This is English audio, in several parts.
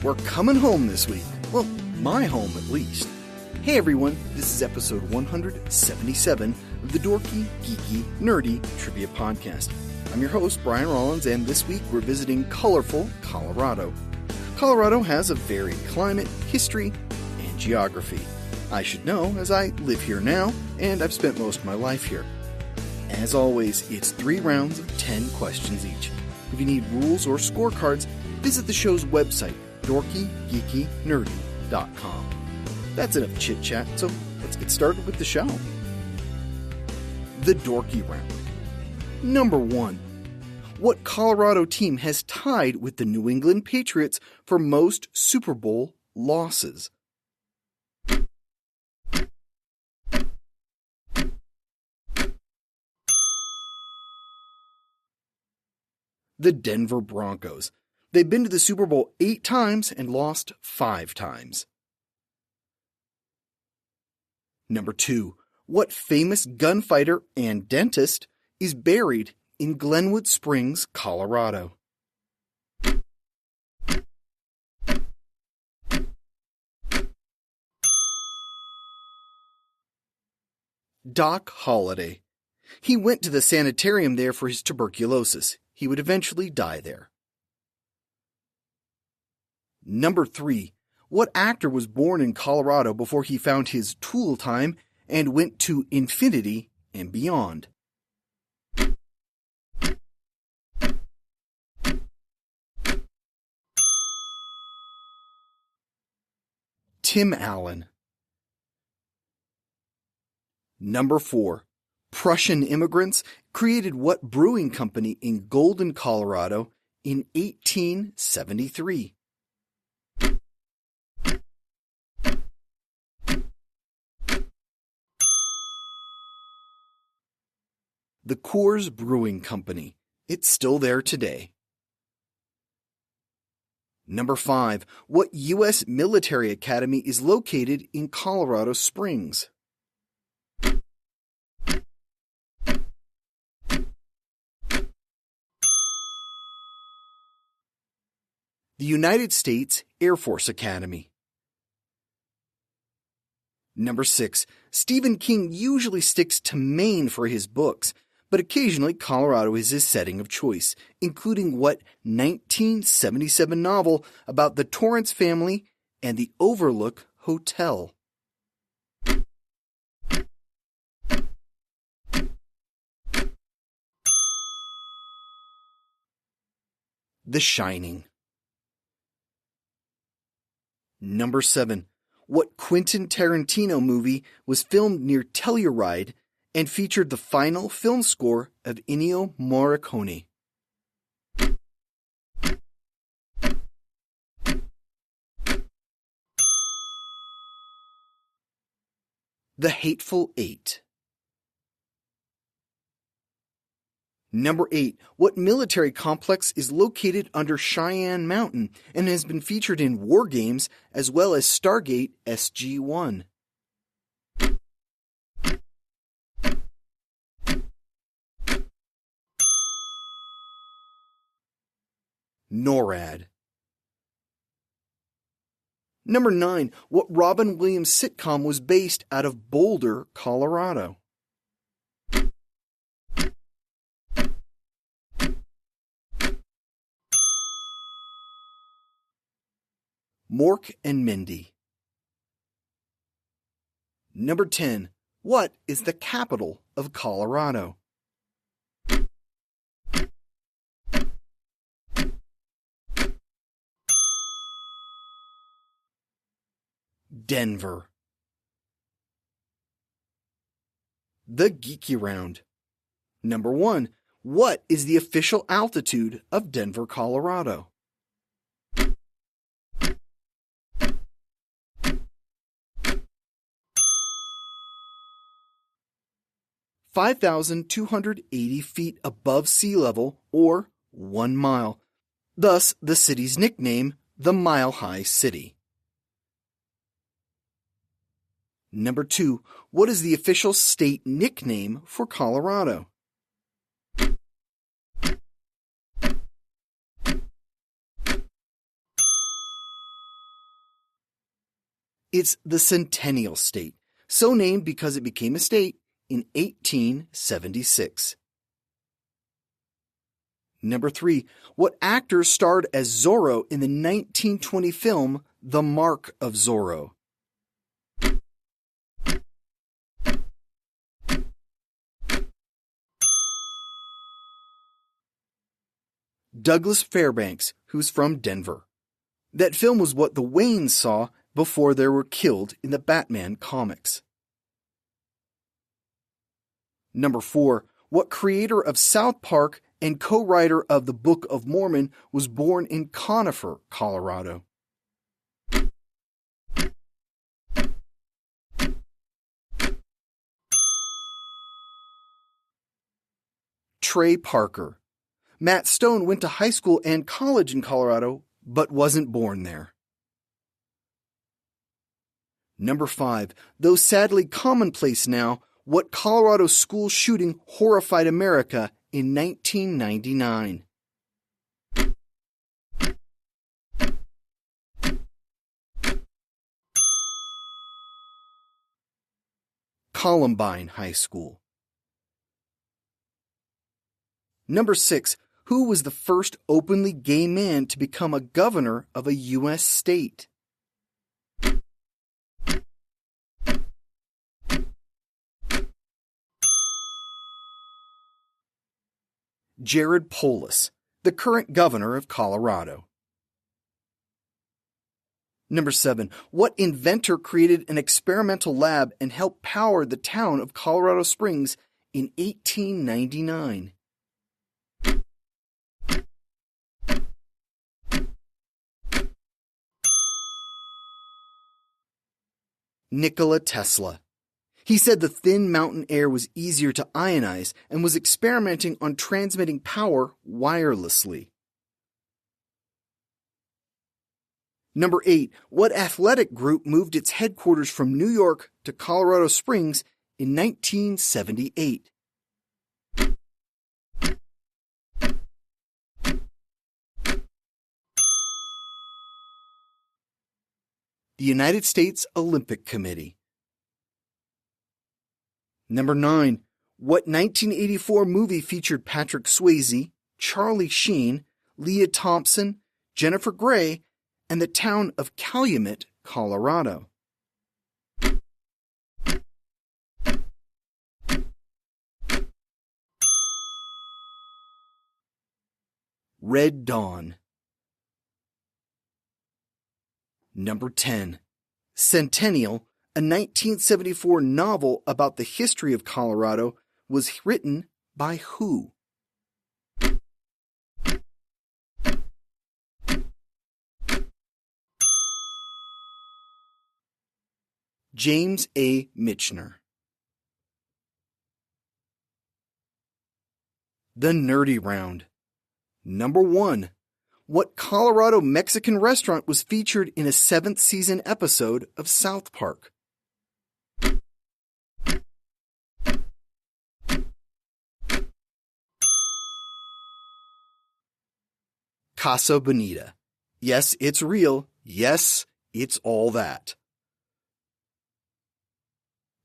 We're coming home this week. Well, my home at least. Hey everyone, this is episode 177 of the Dorky, Geeky, Nerdy Trivia Podcast. I'm your host, Brian Rollins, and this week we're visiting colorful Colorado. Colorado has a varied climate, history, and geography. I should know, as I live here now, and I've spent most of my life here. As always, it's 3 rounds of 10 questions each. If you need rules or scorecards, visit the show's website, dorkygeekynerdy.com. That's enough chit-chat, so let's get started with the show. The Dorky Round. Number 1. What Colorado team has tied with the New England Patriots for most Super Bowl losses? The Denver Broncos. They've been to the Super Bowl 8 times and lost 5 times. Number 2. What famous gunfighter and dentist is buried in Glenwood Springs, Colorado? Doc Holliday. He went to the sanitarium there for his tuberculosis. He would eventually die there. Number 3. What actor was born in Colorado before he found his Tool time and went to infinity and beyond? Tim Allen. Number 4. Prussian immigrants created what brewing company in Golden, Colorado in 1873? The Coors Brewing Company. It's still there today. Number 5. What U.S. military academy is located in Colorado Springs? The United States Air Force Academy. Number 6. Stephen King usually sticks to Maine for his books, but occasionally Colorado is his setting of choice, including what 1977 novel about the Torrance family and the Overlook Hotel? The Shining. Number 7. What Quentin Tarantino movie was filmed near Telluride and featured the final film score of Ennio Morricone? The Hateful Eight. Number 8. What military complex is located under Cheyenne Mountain and has been featured in war games as well as Stargate SG-1? NORAD. Number 9. What Robin Williams sitcom was based out of Boulder, Colorado? Mork and Mindy. Number 10. What is the capital of Colorado? Denver. The Geeky Round. Number 1. What is the official altitude of Denver, Colorado? (5,280 feet above sea level, or 1 mile. Thus, the city's nickname, the Mile High City. Number 2. What is the official state nickname for Colorado? It's the Centennial State, so named because it became a state in 1876. Number 3. What actor starred as Zorro in the 1920 film The Mark of Zorro? Douglas Fairbanks, who's from Denver. That film was what the Waynes saw before they were killed in the Batman comics. Number 4. What creator of South Park and co-writer of the Book of Mormon was born in Conifer, Colorado? Trey Parker. Matt Stone went to high school and college in Colorado, but wasn't born there. Number 5. Though sadly commonplace now, what Colorado school shooting horrified America in 1999? Columbine High School. Number 6. Who was the first openly gay man to become a governor of a U.S. state? Jared Polis, the current governor of Colorado. Number 7. What inventor created an experimental lab and helped power the town of Colorado Springs in 1899? Nikola Tesla. He said the thin mountain air was easier to ionize and was experimenting on transmitting power wirelessly. Number 8. What athletic group moved its headquarters from New York to Colorado Springs in 1978? The United States Olympic Committee. Number 9. What 1984 movie featured Patrick Swayze, Charlie Sheen, Leah Thompson, Jennifer Grey, and the town of Calumet, Colorado? Red Dawn. Number 10. Centennial, a 1974 novel about the history of Colorado, was written by who? James A. Michener. The Nerdy Round. Number 1. What Colorado Mexican restaurant was featured in a 7th season episode of South Park? Casa Bonita. Yes, it's real. Yes, it's all that.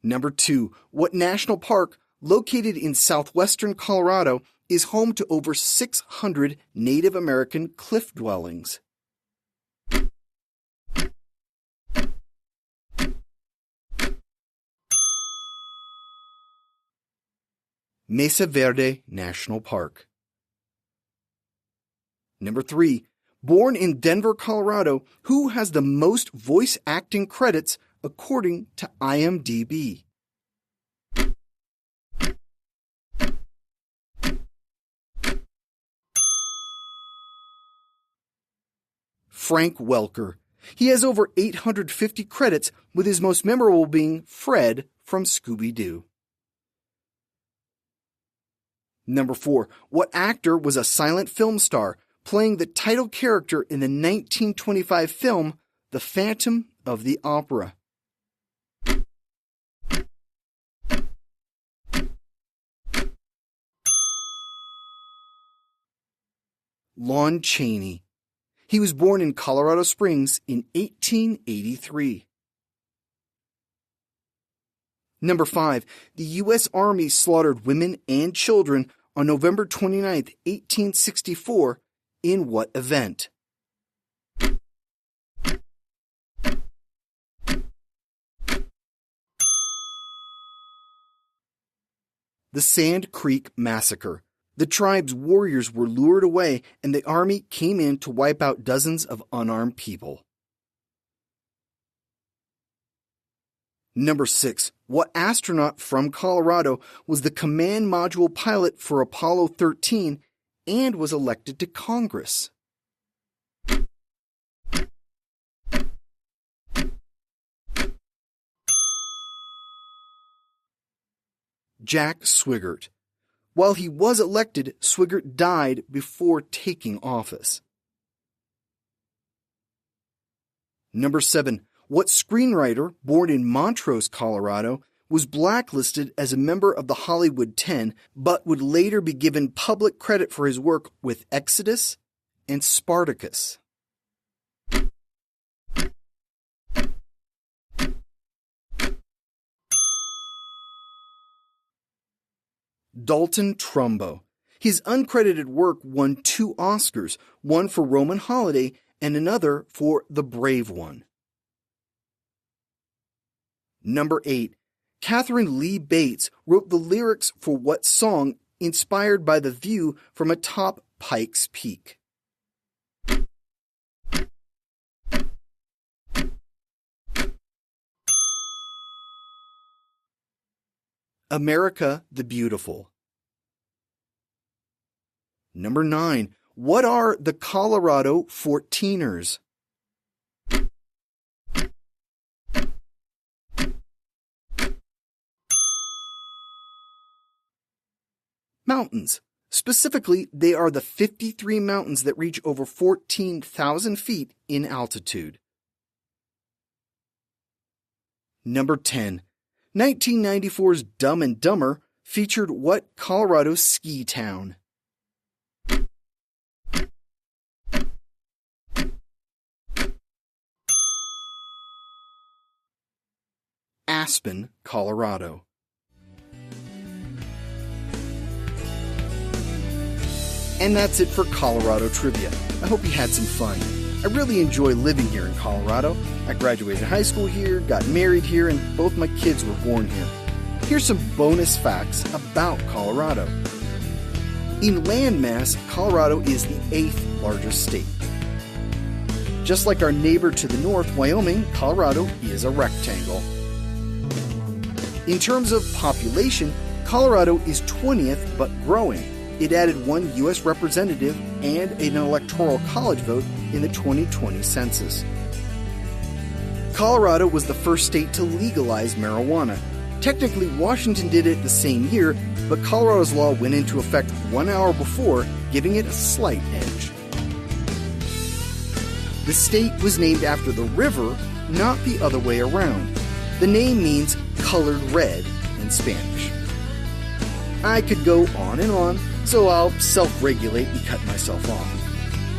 Number 2. What national park, located in southwestern Colorado, is home to over 600 Native American cliff dwellings? Mesa Verde National Park. Number 3. Born in Denver, Colorado, who has the most voice acting credits according to IMDb? Frank Welker. He has over 850 credits, with his most memorable being Fred from Scooby-Doo. Number 4. What actor was a silent film star, playing the title character in the 1925 film The Phantom of the Opera? Lon Chaney. He was born in Colorado Springs in 1883. Number 5. The U.S. Army slaughtered women and children on November 29, 1864, in what event? The Sand Creek Massacre. The tribe's warriors were lured away, and the army came in to wipe out dozens of unarmed people. Number 6. What astronaut from Colorado was the command module pilot for Apollo 13 and was elected to Congress? Jack Swigert. While he was elected, Swigert died before taking office. Number 7. What screenwriter, born in Montrose, Colorado, was blacklisted as a member of the Hollywood 10, but would later be given public credit for his work with Exodus and Spartacus? Dalton Trumbo. His uncredited work won 2 Oscars, one for Roman Holiday and another for The Brave One. Number 8. Catherine Lee Bates wrote the lyrics for what song inspired by the view from atop Pikes Peak? America the Beautiful. Number 9. What are the Colorado 14ers? Mountains. Specifically, they are the 53 mountains that reach over 14,000 feet in altitude. Number 10. 1994's Dumb and Dumber featured what Colorado ski town? Aspen, Colorado. And that's it for Colorado trivia. I hope you had some fun. I really enjoy living here in Colorado. I graduated high school here, got married here, and both my kids were born here. Here's some bonus facts about Colorado. In landmass, Colorado is the 8th largest state. Just like our neighbor to the north, Wyoming, Colorado is a rectangle. In terms of population, Colorado is 20th but growing. It added 1 U.S. representative and an electoral college vote in the 2020 census. Colorado was the first state to legalize marijuana. Technically, Washington did it the same year, but Colorado's law went into effect 1 hour before, giving it a slight edge. The state was named after the river, not the other way around. The name means colored red in Spanish. I could go on, so I'll self-regulate and cut myself off.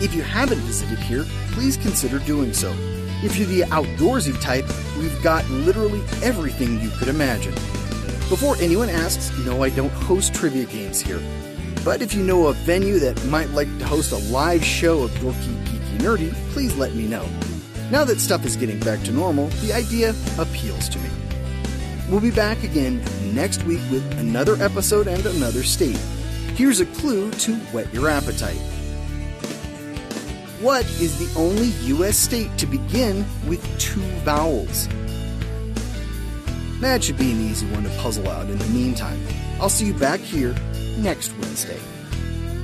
If you haven't visited here, please consider doing so. If you're the outdoorsy type, we've got literally everything you could imagine. Before anyone asks, no, I don't host trivia games here. But if you know a venue that might like to host a live show of Dorky, Geeky, Nerdy, please let me know. Now that stuff is getting back to normal, the idea appeals to me. We'll be back again next week with another episode and another state. Here's a clue to whet your appetite. What is the only U.S. state to begin with 2 vowels? That should be an easy one to puzzle out in the meantime. I'll see you back here next Wednesday.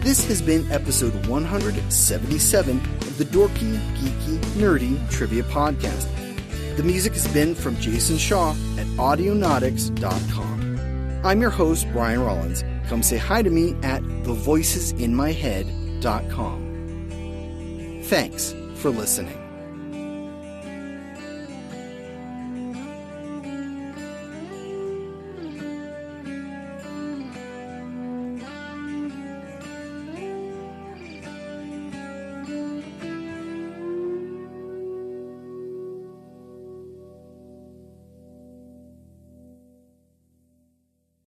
This has been episode 177 of the Dorky, Geeky, Nerdy Trivia Podcast. The music has been from Jason Shaw at Audionautics.com. I'm your host, Brian Rollins. Come say hi to me at thevoicesinmyhead.com. Thanks for listening.